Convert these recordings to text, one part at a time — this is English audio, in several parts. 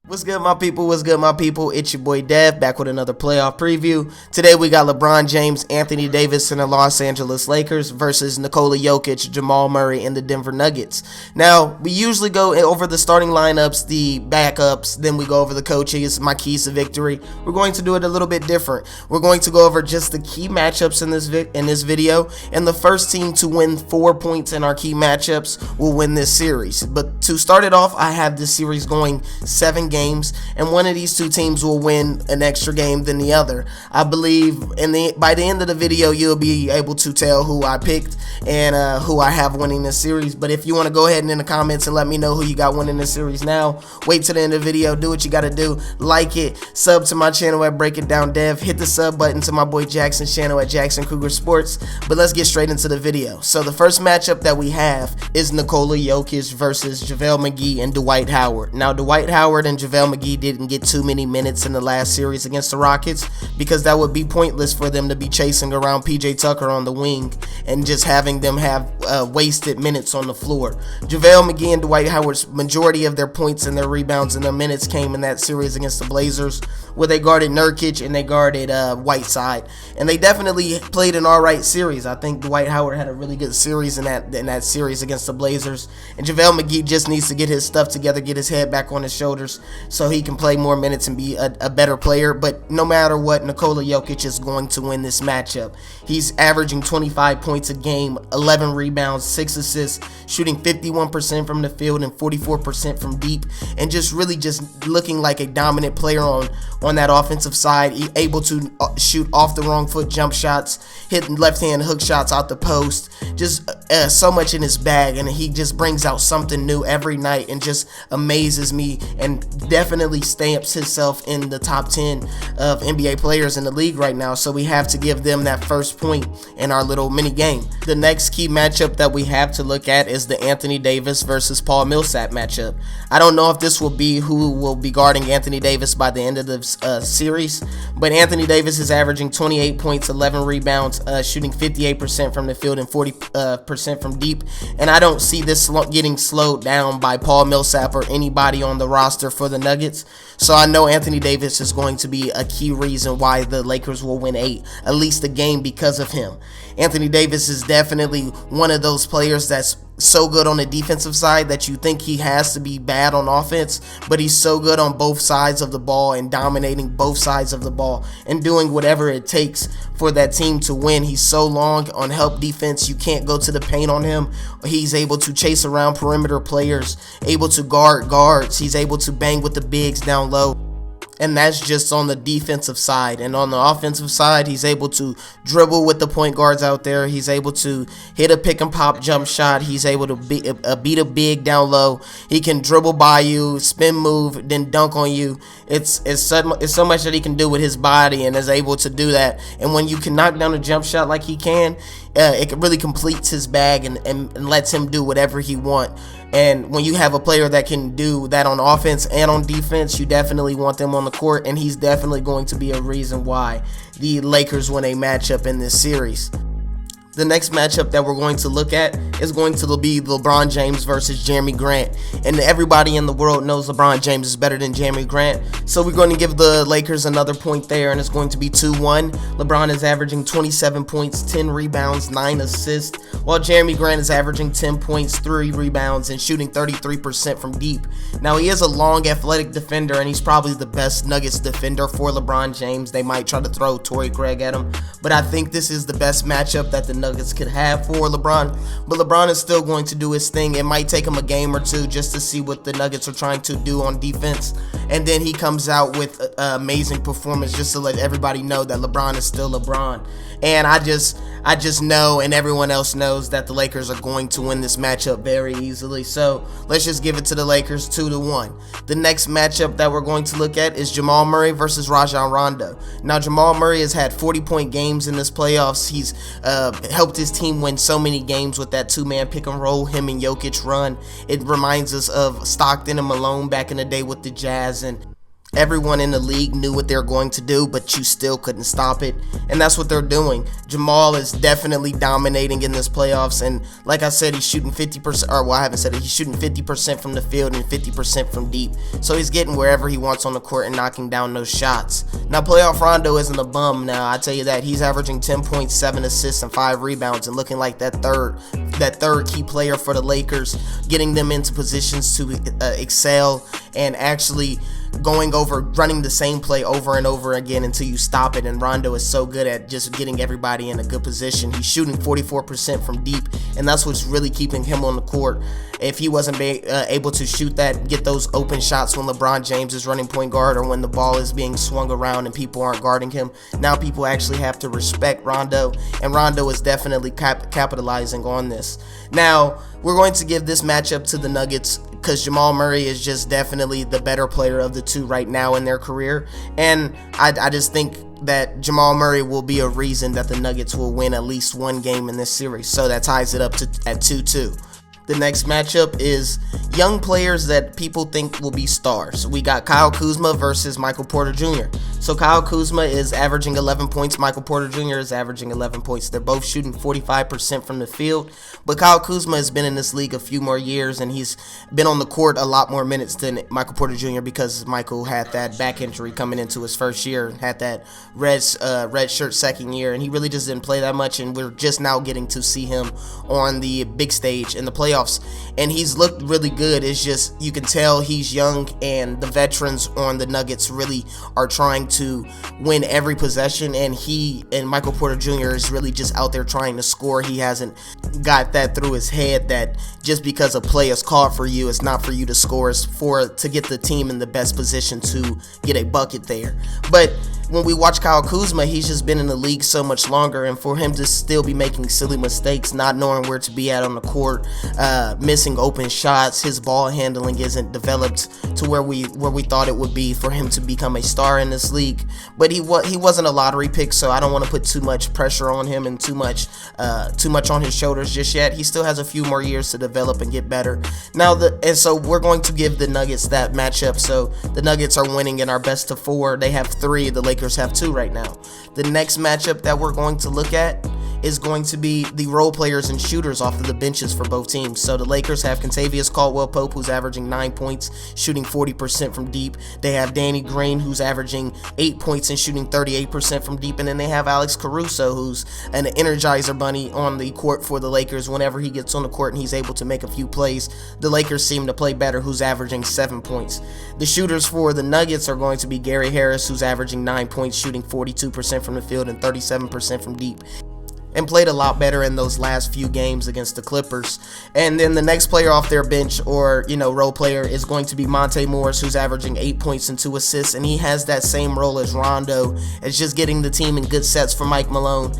What's good, my people? What's good, my people? It's your boy Dev back with another playoff preview. Today we got LeBron James, Anthony Davis, and the Los Angeles Lakers versus Nikola Jokic, Jamal Murray, and the Denver Nuggets. Now, we usually go over the starting lineups, the backups, then we go over the coaches, my keys to victory. We're going to do it a little bit different. We're going to go over just the key matchups in this video, and the first team to win 4 points in our key matchups will win this series. But to start it off, I have this series going 7 games, and one of these two teams will win an extra game than the other. I believe by the end of the video you'll be able to tell who I picked and who I have winning this series. But if you want to go ahead and in the comments and let me know who you got winning this series now, wait till the end of the video, do what you got to do, like it, sub to my channel at Break It Down Dev, hit the sub button to my boy Jackson's channel at Jackson Cougar Sports. But let's get straight into the video. So the first matchup that we have is Nikola Jokic versus JaVale McGee and Dwight Howard. Now Dwight Howard and JaVale McGee didn't get too many minutes in the last series against the Rockets because that would be pointless for them to be chasing around PJ Tucker on the wing and just having them have wasted minutes on the floor. JaVale McGee and Dwight Howard's majority of their points and their rebounds and their minutes came in that series against the Blazers, where they guarded Nurkic and they guarded Whiteside, and they definitely played an alright series. I think Dwight Howard had a really good series in that series against the Blazers, and JaVale McGee just needs to get his stuff together, get his head back on his shoulders so he can play more minutes and be a better player. But no matter what, Nikola Jokic is going to win this matchup. He's averaging 25 points a game, 11 rebounds, 6 assists, shooting 51% from the field and 44% from deep, and just really just looking like a dominant player on that offensive side, able to shoot off the wrong foot jump shots, hit left-hand hook shots out the post, just so much in his bag, and he just brings out something new every night and just amazes me and definitely stamps himself in the top 10 of NBA players in the league right now. So we have to give them that first point in our little mini game. The next key matchup that we have to look at is the Anthony Davis versus Paul Millsap matchup. I don't know if this will be who will be guarding Anthony Davis by the end of the series, but Anthony Davis is averaging 28 points, 11 rebounds, shooting 58% from the field and 40% from deep, and I don't see this getting slowed down by Paul Millsap or anybody on the roster for the Nuggets. So I know Anthony Davis is going to be a key reason why the Lakers will win at least a game because of him. Anthony Davis is definitely one of those players that's so good on the defensive side that you think he has to be bad on offense, but he's so good on both sides of the ball and dominating both sides of the ball and doing whatever it takes for that team to win. He's so long on help defense, you can't go to the paint on him. He's able to chase around perimeter players, able to guard guards, he's able to bang with the bigs down low. And that's just on the defensive side. And on the offensive side, he's able to dribble with the point guards out there. He's able to hit a pick and pop jump shot. He's able to beat a big down low. He can dribble by you, spin move, then dunk on you. It's so much that he can do with his body and is able to do that. And when you can knock down a jump shot like he can, it really completes his bag and lets him do whatever he wants. And when you have a player that can do that on offense and on defense, you definitely want them on the court, and he's definitely going to be a reason why the Lakers win a matchup in this series. The next matchup that we're going to look at is going to be LeBron James versus Jeremy Grant. And everybody in the world knows LeBron James is better than Jeremy Grant. So we're going to give the Lakers another point there, and it's going to be 2-1. LeBron is averaging 27 points, 10 rebounds, 9 assists, while Jeremy Grant is averaging 10 points, 3 rebounds, and shooting 33% from deep. Now, he is a long, athletic defender, and he's probably the best Nuggets defender for LeBron James. They might try to throw Torrey Craig at him, but I think this is the best matchup that the Nuggets could have for LeBron. But LeBron is still going to do his thing. It might take him a game or two just to see what the Nuggets are trying to do on defense, and then he comes out with an amazing performance just to let everybody know that LeBron is still LeBron. And I just know, and everyone else knows, that the Lakers are going to win this matchup very easily. So let's just give it to the Lakers 2-1. The next matchup that we're going to look at is Jamal Murray versus Rajon Rondo. Now, Jamal Murray has had 40-point games in this playoffs. He's helped his team win so many games with that two-man pick and roll, him and Jokic run. It reminds us of Stockton and Malone back in the day with the Jazz, and everyone in the league knew what they were going to do, but you still couldn't stop it. And that's what they're doing. Jamal is definitely dominating in this playoffs. And like I said, he's shooting 50%, or well, I haven't said it. He's shooting 50% from the field and 50% from deep. So he's getting wherever he wants on the court and knocking down those shots. Now, playoff Rondo isn't a bum. Now, I tell you that. He's averaging 10.7 assists and 5 rebounds and looking like that third key player for the Lakers, getting them into positions to excel and actually running the same play over and over again until you stop it. And Rondo is so good at just getting everybody in a good position. He's shooting 44% from deep, and that's what's really keeping him on the court. If he wasn't able to shoot that, get those open shots when LeBron James is running point guard or when the ball is being swung around and people aren't guarding him, now people actually have to respect Rondo, and Rondo is definitely capitalizing on this. Now, we're going to give this matchup to the Nuggets because Jamal Murray is just definitely the better player of the two right now in their career. And I just think that Jamal Murray will be a reason that the Nuggets will win at least one game in this series. So that ties it up at 2-2. The next matchup is young players that people think will be stars. We got Kyle Kuzma versus Michael Porter Jr. So Kyle Kuzma is averaging 11 points. Michael Porter Jr. is averaging 11 points. They're both shooting 45% from the field. But Kyle Kuzma has been in this league a few more years, and he's been on the court a lot more minutes than Michael Porter Jr. because Michael had that back injury coming into his first year, had that red shirt second year, and he really just didn't play that much, and we're just now getting to see him on the big stage in the playoffs. And he's looked really good. It's just you can tell he's young, and the veterans on the Nuggets really are trying to win every possession, and he and Michael Porter Jr. is really just out there trying to score. He hasn't got that through his head that just because a play is called for you, it's not for you to score. It's to get the team in the best position to get a bucket there. But when we watch Kyle Kuzma, he's just been in the league so much longer, and for him to still be making silly mistakes, not knowing where to be at on the court, missing open shots, his ball handling isn't developed to where we thought it would be for him to become a star in this league. But he wasn't a lottery pick, so I don't want to put too much pressure on him and too much on his shoulders just yet. He still has a few more years to develop and get better. So we're going to give the Nuggets that matchup. So the Nuggets are winning in our best of 4. They have 3. The Lakers have 2 right now. The next matchup that we're going to look at is going to be the role players and shooters off of the benches for both teams. So the Lakers have Kentavious Caldwell-Pope, who's averaging 9 points, shooting 40% from deep. They have Danny Green, who's averaging 8 points and shooting 38% from deep. And then they have Alex Caruso, who's an energizer bunny on the court for the Lakers. Whenever he gets on the court and he's able to make a few plays, the Lakers seem to play better, who's averaging 7 points. The shooters for the Nuggets are going to be Gary Harris, who's averaging 9 points, shooting 42% from the field and 37% from deep, and played a lot better in those last few games against the Clippers. And then the next player off their bench, or role player, is going to be Monte Morris, who's averaging 8 points and 2 assists, and he has that same role as Rondo. It's just getting the team in good sets for Mike Malone,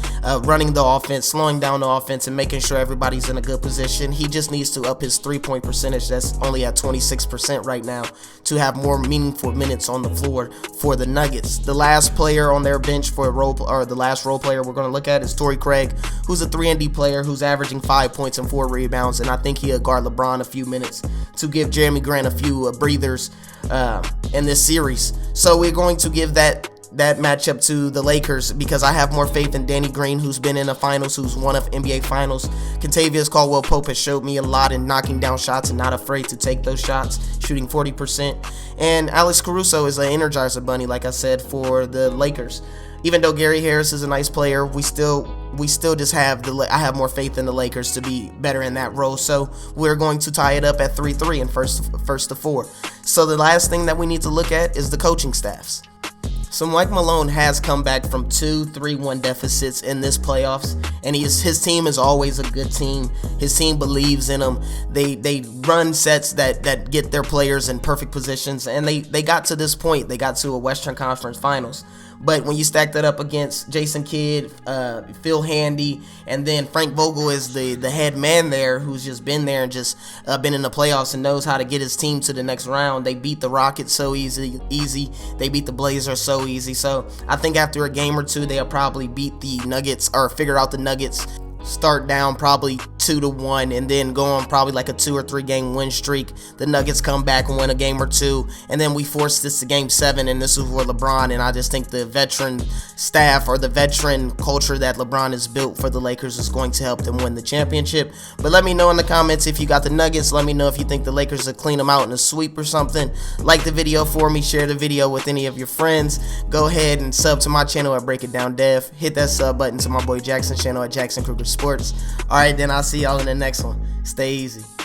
running the offense, slowing down the offense, and making sure everybody's in a good position. He just needs to up his 3-point percentage. That's only at 26% right now, to have more meaningful minutes on the floor for the Nuggets. The last player on their bench the last role player we're going to look at is Torrey Craig, who's a 3-and-D player who's averaging 5 points and 4 rebounds, and I think he'll guard LeBron a few minutes to give Jeremy Grant a few breathers in this series. So we're going to give that matchup to the Lakers because I have more faith in Danny Green, who's been in the finals, who's one of NBA finals. Kentavious Caldwell-Pope has showed me a lot in knocking down shots and not afraid to take those shots, shooting 40%. And Alex Caruso is an energizer bunny, like I said, for the Lakers. Even though Gary Harris is a nice player, we still just have I have more faith in the Lakers to be better in that role. So we're going to tie it up at 3-3 in first to 4. So the last thing that we need to look at is the coaching staffs. So Mike Malone has come back from 2 3-1 deficits in this playoffs, and his team is always a good team. His team believes in him. They run sets that get their players in perfect positions, and they got to this point. They got to a Western Conference Finals. But when you stack that up against Jason Kidd, Phil Handy, and then Frank Vogel is the head man there, who's just been there and just been in the playoffs and knows how to get his team to the next round. They beat the Rockets so easy. They beat the Blazers so easy. So I think after a game or two, they'll probably beat the Nuggets or figure out the Nuggets. Start down probably 2-1 and then go on probably like a 2 or 3 game win streak. The Nuggets come back and win a game or two, and then we force this to game 7, and this is for LeBron. And I just think the veteran staff or the veteran culture that LeBron has built for the Lakers is going to help them win the championship. But let me know in the comments if you got the Nuggets. Let me know if you think the Lakers will clean them out in a sweep or something. Like the video for me, share the video with any of your friends. Go ahead and sub to my channel at Break It Down Dev. Hit that sub button to my boy Jackson's channel at Jackson Kruger Sports. Alright, then I'll see y'all in the next one. Stay easy.